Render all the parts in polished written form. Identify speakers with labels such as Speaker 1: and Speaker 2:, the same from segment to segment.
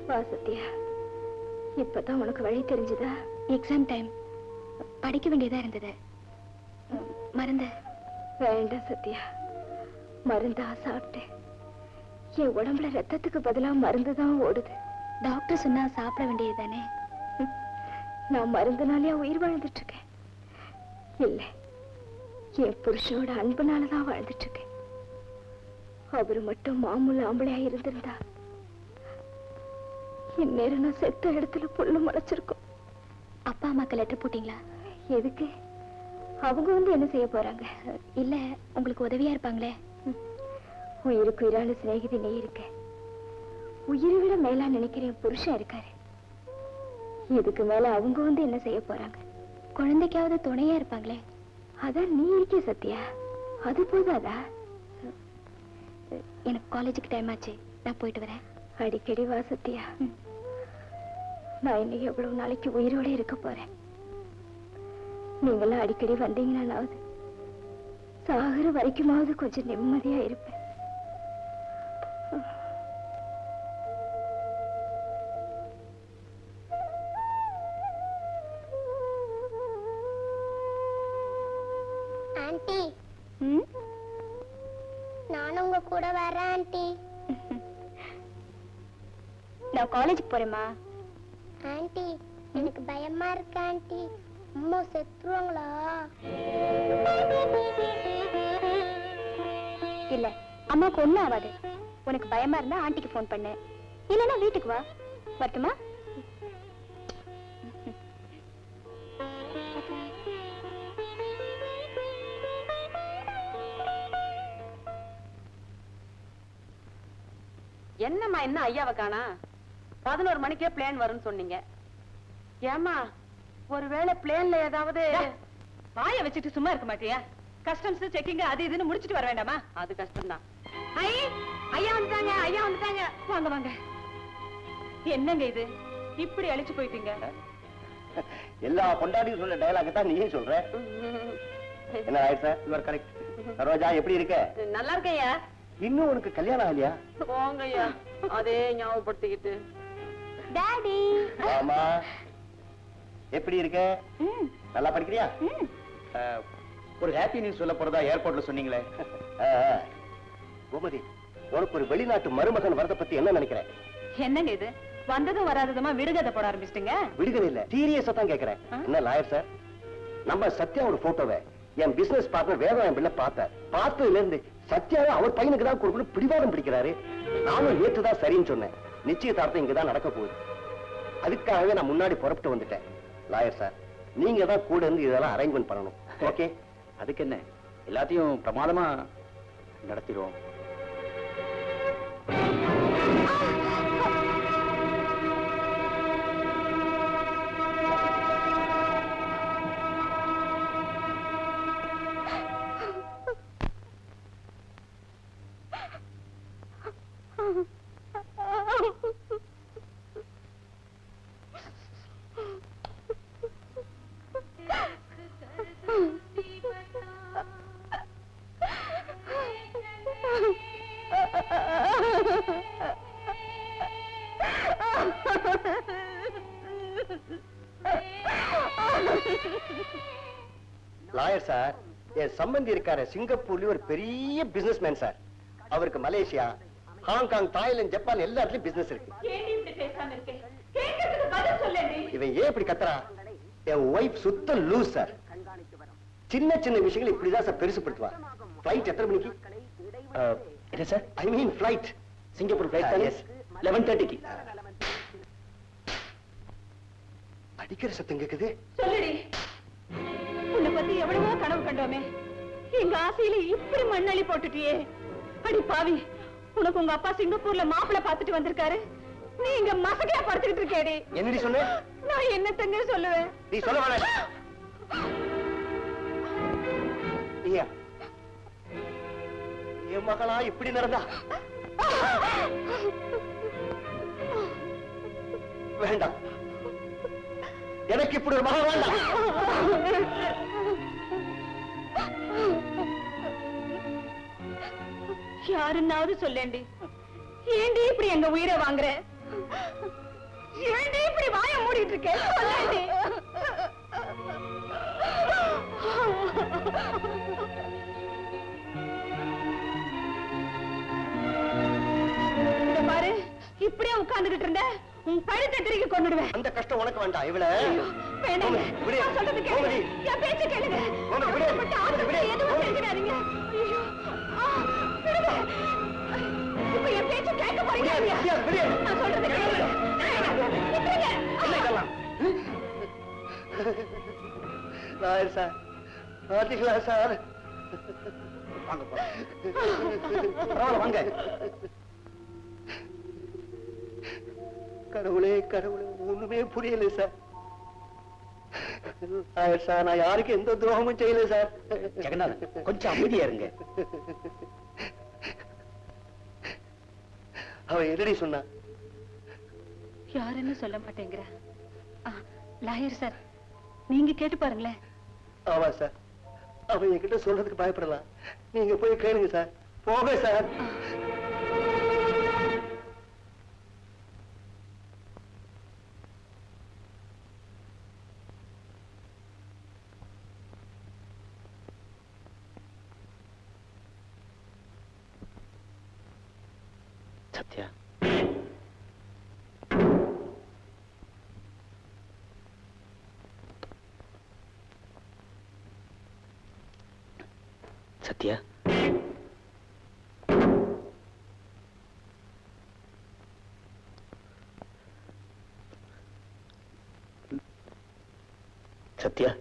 Speaker 1: வா சத்யா, இப்பதான் உனக்கு வழி தெரிஞ்சுதா? எக்ஸாம் டைம், படிக்க வேண்டியதா இருந்தது. மருந்து வேண்டாம் சத்யா, மருந்தா சாப்பிட்டேன். என் உடம்புல ரத்தத்துக்கு பதிலா மருந்துதான் ஓடுது. டாக்டர் சொன்னா சாப்பிட வேண்டியது தானே. நான் மருந்துனாலே உயிர் வாழ்ந்துட்டு இருக்கேன். இல்ல, என் புருஷனோட அன்புனாலதான் வாழ்ந்துட்டு இருக்கேன். அவரு மட்டும் மாமூல் ஆம்பளையா இருந்திருந்தா இந்நேரம் நான் செத்த இடத்துல புல்லு முளைச்சிருக்கும். அப்பா அம்மாக்கு லெட்டர் போட்டீங்களா? எதுக்கு? அவங்க வந்து என்ன செய்ய போறாங்க? இல்ல, உங்களுக்கு உதவியா இருப்பாங்களே. உயிருக்கு உயிரான சிநேகிதி நீ இருக்க. உயிரை விட மேலா நினைக்கிற என் புருஷன் இருக்காரு. இதுக்கு மேல அவங்க வந்து என்ன செய்ய போறாங்க? குழந்தைக்காவது துணையா இருப்பாங்களே. அதான் நீ இருக்க சத்யா, அது போதாதா? எனக்கு காலேஜுக்கு டைம் ஆச்சு, நான் போயிட்டு வரேன். அடிக்கடி வா சத்யா. நான் இன்னைக்கு எவ்வளவு நாளைக்கு உயிரோட இருக்க போறேன். நீங்களாம் அடிக்கடி வந்தீங்கன்னாவது சாகர வரைக்குமாவது கொஞ்சம் நிம்மதியா இருப்பேன்.
Speaker 2: ஆண்டி, நானும் உங்க கூட வரேன் ஆண்டி.
Speaker 1: நான் காலேஜுக்கு போறேம்மா.
Speaker 2: ஆண்டி, எனக்கு பயமா இருக்கு ஆண்டி. அம்மா செத்துருவாங்களா?
Speaker 1: இல்ல, அம்மாவுக்கு ஒண்ணும் ஆகாது. உனக்கு பயமா இருந்தா ஆண்டிக்கு போன் பண்ணு, இல்லன்னா வீட்டுக்கு வா. வரட்டுமா?
Speaker 3: என்னம்மா, என்ன ஐயாவை காணா? 11 மணிக்கே பிளேன் வரும்னு சொன்னீங்க. ஏமா, ஒருவேளை பிளேன்ல ஏதாவது...
Speaker 4: வாய வச்சுட்டு சும்மா இருக்க மாட்டியா? கஸ்டம்ஸ் செக்கிங் அது இதுன்னு முடிச்சிட்டு வர வேண்டாமா?
Speaker 3: அது கஷ்டம்தான். ஐயா வந்துட்டாங்க, ஐயா வந்துட்டாங்க.
Speaker 4: வாங்க வாங்க. என்னங்க இது, இப்படி அழிச்சு போயிட்டீங்க?
Speaker 5: எல்லா கொண்டாடியும் சொல்ல டயலாக் தான் நீயே சொல்ற. என்ன right sir, you are correct. Saroja எப்படி இருக்க?
Speaker 3: நல்லா இருக்கேயா.
Speaker 5: இன்னும் உனக்கு கல்யாணம் ஆகலையா?
Speaker 3: போங்கய்யா, அதே ஞாபகப்படுத்திக்கிட்டு.
Speaker 1: டாடி.
Speaker 5: ஆமா, எப்படி இருக்க? நல்லா படிக்கிறியா? ஒரு ஹாப்பி நியூஸ் சொல்ல போறதா ஏர்போர்ட்ல சொன்னீங்களே. கோமதி, உனக்கு ஒரு வெளிநாட்டு மருமகன் வரத பத்தி என்ன நினைக்கிற?
Speaker 4: என்னங்க இது, வந்ததும் வராததுமா விடுகதை போட ஆரம்பிச்சிட்டீங்க?
Speaker 5: விடுகதை இல்ல, சீரியஸா தான் கேக்குறேன். என்ன லாயர் சார், நம்ம சத்யாவோட போட்டோவை என் பிசினஸ் பார்ட்னர் வேதம் என் பிள்ளை பார்த்ததுல இருந்து சத்யாவை அவர் பையனுக்கு தான் கொடுக்கணும் பிடிவாதம் பிடிக்கிறாரு. நானும் நேற்றுதான் சரின்னு சொன்னேன். நிச்சயதார்த்தம் இங்கதான் நடக்க போகுது. அதுக்காகவே நான் முன்னாடி புறப்பட்டு வந்துட்டேன். லாயர் சார், நீங்க தான் கூட இருந்து இதெல்லாம் அரேஞ்ச்மெண்ட் பண்ணணும். ஓகே? அதுக்கு என்ன, எல்லாத்தையும் பிரமாதமா நடத்திடுவோம். லாயர் சார், என் சம்பந்தி இருக்காரு சிங்கப்பூர்ல ஒரு பெரிய பிசினஸ் மேன் சார். அவருக்கு மலேசியா, ஹாங்காங், தாய்லாந்து, ஜப்பான் எல்லா இடத்துலயும் பிசினஸ் இருக்கு. இவன் ஏன் இப்படி கத்துறா? என் ஒய்ஃப் சுத்த லூஸ் சார். சின்ன சின்ன விஷயங்கள் இப்படிதான் சார் பெருசுப்படுத்துவா. ஃளைட் எத்தனை மணிக்கு? என்ன சார்? ஐ மீன் ஃளைட், சிங்கப்பூர் ஃளைட். எஸ், 11:30க்கு. அடிக்கிற சத்தம் கேக்குது.
Speaker 4: சொல்லுடி, உன்னை பத்தி எவ்வளவோ கனவு கண்டோமே, எங்க ஆசையில இப்படி மண்ணள்ளி போட்டுட்டியே. அடி பாவி, உனக்கு உங்க அப்பா சிங்கப்பூர்ல மாப்பிள்ளை பார்த்துட்டு வந்திருக்காரு, நீ இங்க மசகையா படுத்துக்கிட்டு இருக்கேடி.
Speaker 5: என்னடி சொன்ன?
Speaker 4: நான் என்னத்தங்க சொல்லுவேன்?
Speaker 5: நீ சொல்ல வேணாம். என் மகளா இப்படி நடந்தா? வேண்டாம், எனக்கு இப்படி ஒரு மகள் வேண்டாம்.
Speaker 4: யாருன்னாவது சொல்லேண்டி, ஏண்டி இப்படி எங்க உயிரை வாங்குற? ஏண்டி இப்படி வாய மூடிட்டு இருக்கே? சொல்லேண்டி. பாரு, இப்படியே உட்கார்ந்துகிட்டு இருந்த உன் கழுத்தை திருக்கி கொண்டுடுவேன்.
Speaker 5: அந்த கஷ்டம் உனக்கு வேண்டாம். இவள
Speaker 4: வேண்டாங்க. நான் சொல்றது கேளுங்க. என் பேச்ச கேளுங்க. எதுவும் செஞ்சிடாதீங்க. ஐயோ, விடுங்க. இப்ப என் பேச்ச கேட்க போறீங்க. நான் சொல்றது கேளுங்க.
Speaker 5: சார் பாத்தீங்களா சார்? வாங்க வாங்க. கடவுளே கடவுளே, ஒண்ணுமே புரியல சார். சார் நான் யாருக்கு எந்த துரோகமும் செய்யல சார். ஜெகநாதன் கொஞ்சம் அமைதியா இருங்க. அவ என்னடி சொன்னா?
Speaker 4: யாருன்னு சொல்ல மாட்டேங்கிற. லாயர் சார், நீங்க கேட்டு பாருங்களேன்.
Speaker 5: ஆமா சார், அவன் என்கிட்ட சொல்றதுக்கு பயப்படலாம். நீங்க போய் கேளுங்க சார். போக சார். சத்யா, சத்யா, சத்யா,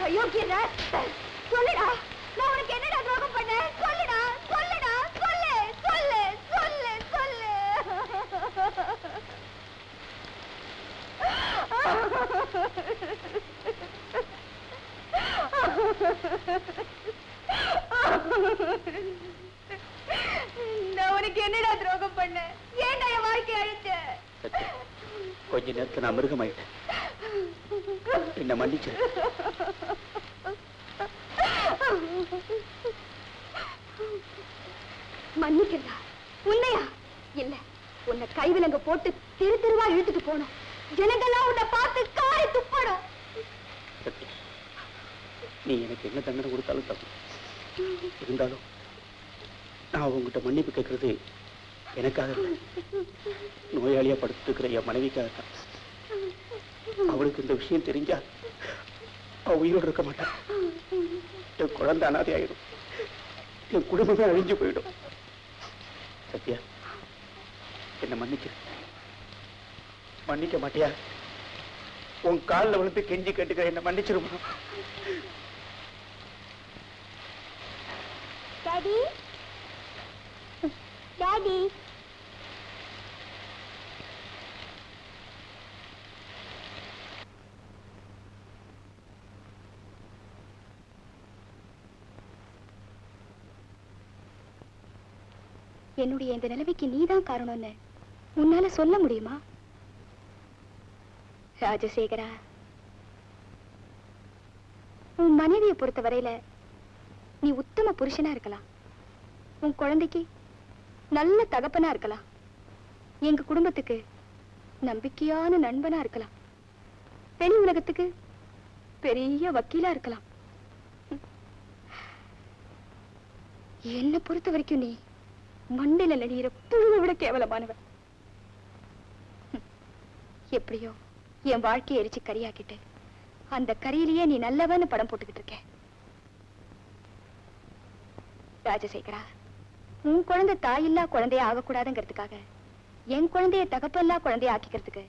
Speaker 1: அயோக்கியடா, சொல்லுடா, நான் உனக்கு என்னடா துரோகம் பண்ணேன்? சொல்லுடா, சொல்லுடா, சொல்லு, சொல்லு, சொல்லு, சொல்லு. நான் உனக்கு என்னடா துரோகம் பண்ணேன்? ஏன்டா என் வாழ்க்கை அழிச்ச?
Speaker 6: கொஞ்ச நேரத்துல நான் மிருகமாயிட்டேன். என்ன மன்னிச்சு.
Speaker 1: மன்னிக்கிறதா? உன்னையா? இல்ல, உன்னை கைவிலங்க போட்டு தெரு தெருவா இழுத்துட்டு போனோம். ஜனங்கள்லாம் உன்னை பார்த்து காரி துப்பணும்.
Speaker 6: நீ எனக்கு என்ன தண்டனை கொடுத்தாலும் தப்பு. இருந்தாலும் நான் உங்ககிட்ட மன்னிப்பு கேட்கறது எனக்காக இல்லை, நோயாளியா படுத்து இருக்கிற என் மனைவிக்காக தான். அவளுக்கு இந்த விஷயம் தெரிஞ்சா அவ உயிரோடு இருக்க மாட்டான். என் குழந்தை அனாதை ஆயிடும், என் குடும்பமே அழிஞ்சு போயிடும். சத்யா, என்ன மன்னிச்சு. மன்னிக்க மாட்டியா? உன் காலில் விழுந்து கெஞ்சி கேட்டுக்க, என்ன மன்னிச்சிருமா?
Speaker 2: Daddy, daddy.
Speaker 1: என்னுடைய இந்த நிலைமைக்கு நீதான் காரணம்னு உன்னால சொல்ல முடியுமா? ராஜசேகரா, உன் மனைவியை பொறுத்த வரையில நீ உத்தம புருஷனா இருக்கலாம், உன் குழந்தைக்கு நல்ல தகப்பனா இருக்கலாம், எங்க குடும்பத்துக்கு நம்பிக்கையான நண்பனா இருக்கலாம், வெளி உலகத்துக்கு பெரிய வக்கீலா இருக்கலாம். என்ன பொறுத்த வரைக்கும் நீ மண்ணில நடிகிற புழுவை விட கேவலமானவன். எப்படியோ என் வாழ்க்கையை எரிச்சு கரியாக்கிட்டு அந்த கரியிலேயே நீ நல்லவன்னு படம் போட்டுக்கிட்டு இருக்க. ராஜசேகரா, உன் குழந்தை தாயில்லா குழந்தைய ஆகக்கூடாதுங்கிறதுக்காக என் குழந்தைய தகப்பல்லா குழந்தைய ஆக்கிக்கிறதுக்கு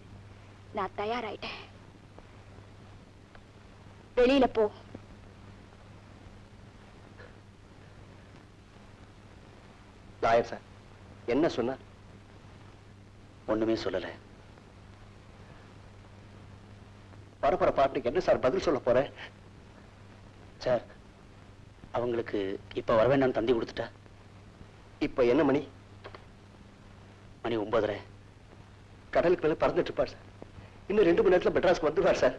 Speaker 1: நான் தயாராயிட்டேன். வெளியில போ.
Speaker 5: லாயர் சார் என்ன சொன்னா?
Speaker 6: ஒண்ணுமே சொல்லல.
Speaker 5: பரபர பாட்டுக்கு என்ன சார் பதில் சொல்ல போறேன்?
Speaker 6: சார், அவங்களுக்கு இப்ப வர வேண்டாம் தந்தி கொடுத்துட்டா.
Speaker 5: இப்ப என்ன மணி?
Speaker 6: மணி 9:30.
Speaker 5: கடலுக்கு மேல பறந்துட்டு இருப்பார் சார். இன்னும் 2 மணி நேரத்துல மெட்ராஸ்க்கு வந்துடுவார் சார்.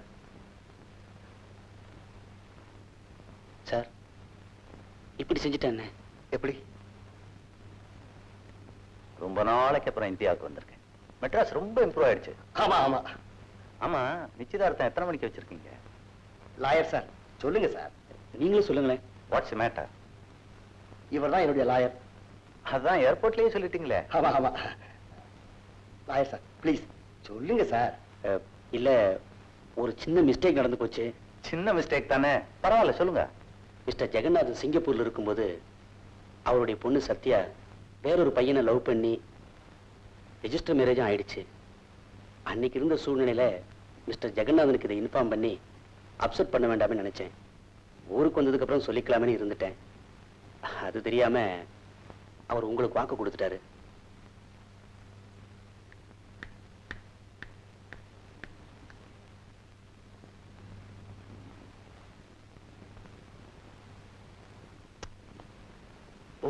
Speaker 6: சார், இப்படி செஞ்சுட்டேன் என்ன?
Speaker 5: எப்படி?
Speaker 7: ரொம்ப நாளைக்கு அப்புறம் இந்தியாவுக்கு வந்திருக்கேன். மெட்ராஸ் ரொம்ப இம்ப்ரூவ் ஆயிடுச்சு.
Speaker 5: ஆமா ஆமா
Speaker 7: ஆமா, நிச்சயதார்த்தம் எத்தனை மணிக்கு வச்சிருக்கீங்க?
Speaker 5: லாயர் சார் சொல்லுங்க சார்.
Speaker 6: நீங்களும் சொல்லுங்களேன்.
Speaker 7: What's matter?
Speaker 5: இவர் தான் என்னுடைய லாயர்.
Speaker 7: அதான் ஏர்போர்ட்லயே சொல்லிட்டீங்களே.
Speaker 5: ஆமா ஆமா லாயர் சார் ப்ளீஸ் சொல்லுங்க சார்.
Speaker 6: இல்ல, ஒரு சின்ன மிஸ்டேக் நடந்து போச்சு.
Speaker 7: சின்ன மிஸ்டேக் தானே, பரவாயில்ல சொல்லுங்க.
Speaker 6: மிஸ்டர் ஜெகநாதன் சிங்கப்பூர்ல இருக்கும்போது அவருடைய பொண்ணு சத்யா வேறொரு பையனை லவ் பண்ணி ரெஜிஸ்டர் மேரேஜும் ஆயிடுச்சு. அன்னைக்கு இருந்த சூழ்நிலையில மிஸ்டர் ஜெகநாதனுக்கு இதை இன்ஃபார்ம் பண்ணி அப்செட் பண்ண வேண்டாம்னு நினைச்சேன். ஊருக்கு வந்ததுக்கு அப்புறம் சொல்லிக்கலாமே இருந்துட்டேன். அது தெரியாம அவர் உங்களுக்கு வாக்கு கொடுத்துட்டாரு.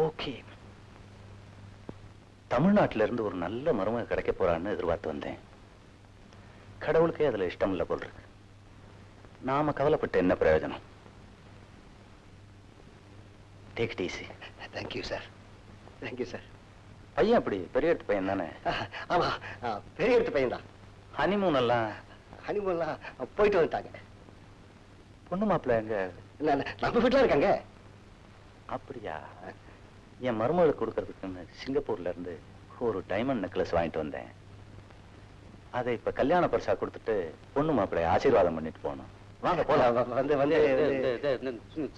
Speaker 7: ஓகே, தமிழ்நாட்டில இருந்து ஒரு நல்ல மருமக கிடைக்க போறான்னு எதிர்பார்த்து வந்தேன். கடவுளுக்கே அதுல இஷ்டம் இல்ல போல் இருக்கு. நாம கவலைப்பட்டு என்ன பிரயோஜனம்? Take it easy.
Speaker 5: Thank you sir. Thank you sir.
Speaker 7: பையன் அப்படி பெரிய எடுத்து பையன் தானே?
Speaker 5: ஆமா பெரிய எடுத்து பையன் தான்.
Speaker 7: ஹனிமூன் எல்லாம்
Speaker 5: ஹனிமூன்லாம் போயிட்டு வந்துட்டாங்க.
Speaker 7: பொண்ணு மாப்பிள்ள எங்க?
Speaker 5: நம்ம வீட்டுல இருக்காங்க.
Speaker 7: அப்படியா? என் மருமகளுக்கு கொடுக்கறதுக்குன்னு சிங்கப்பூர்ல இருந்து ஒரு டைமண்ட் நெக்லஸ் வாங்கிட்டு வந்தேன். அதை இப்ப கல்யாண பரிசா கொடுத்துட்டு பொண்ணு மாப்பிள்ளைய ஆசீர்வாதம் பண்ணிட்டு போகணும். வாங்க போலாம்.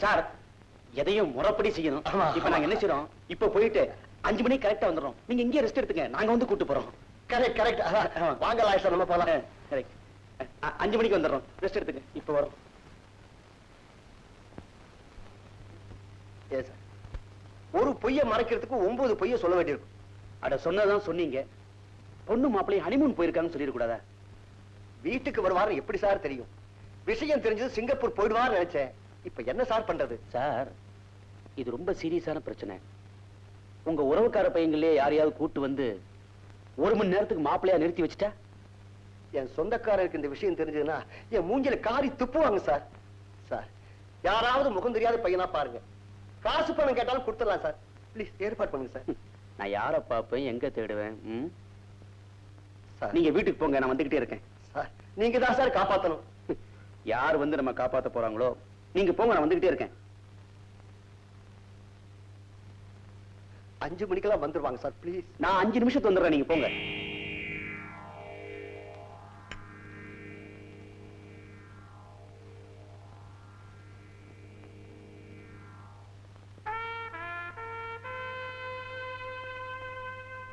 Speaker 6: சார், எதையும் முறைப்படி செய்யணும். இப்ப நாங்க என்ன செய்யறோம், இப்ப போயிட்டு 5 மணிக்கு கரெக்டா வந்துடும். நீங்க இங்கே ரெஸ்ட் எடுத்துங்க, நாங்க வந்து கூட்டு போறோம்.
Speaker 5: Correct correct. வாங்க லாயர் சார், நம்ம போலாம்.
Speaker 6: கரெக்ட். 5 மணிக்கு வந்துடுறோம், ரெஸ்ட் எடுத்துங்க. இப்ப வரோம்.
Speaker 5: சார், ஒரு பொய்ய மறைக்கிறதுக்கு 9 பொய்ய சொல்ல வேண்டியிருக்கும்.
Speaker 6: அட சொன்னதான் சொன்னீங்க. பொண்ணு மாப்பிள்ளை ஹனிமூன் போயிருக்காங்கன்னு சொல்லிடக்கூடாதா?
Speaker 5: வீட்டுக்கு வருவாரு எப்படி சார் தெரியும்? விஷயம் தெரிஞ்சது சிங்கப்பூர் போயிடுவான்னு நினைச்சேன். இப்ப என்ன சார் பண்றது?
Speaker 6: சார், இது ரொம்ப சீரியஸான பிரச்சனை. உங்க உறவுக்கார பையங்களே யாரையாவது கூட்டு வந்து 1 மணி நேரத்துக்கு மாப்பிள்ளையா நிறுத்தி வச்சுட்டா?
Speaker 5: என் சொந்தக்காரருக்கு இந்த விஷயம் தெரிஞ்சதுன்னா என் மூஞ்சில காரி துப்புவாங்க சார். சார், யாராவது முகம் தெரியாத பையனா பாருங்க. காசு பணம் கேட்டாலும் கொடுத்துடலாம் சார். ப்ளீஸ் ஏற்பாடு பண்ணுங்க சார்.
Speaker 6: நான் யார பாப்பேன், எங்க தேடுவேன்?
Speaker 5: சார்,
Speaker 6: நீங்க வீட்டுக்கு போங்க, நான் வந்துகிட்டே இருக்கேன்.
Speaker 5: சார், நீங்க தான் சார் காப்பாத்தணும்.
Speaker 6: யார் வந்து நம்ம காப்பாத்த போறாங்களோ நீங்க போங்க, நான் வந்துகிட்டே இருக்கேன்.
Speaker 5: 5 மணிக்கெல்லாம் வந்துருவாங்க சார், ப்ளீஸ்.
Speaker 6: நான் 5 நிமிஷத்துக்கு வந்துடுறேன், நீங்க போங்க.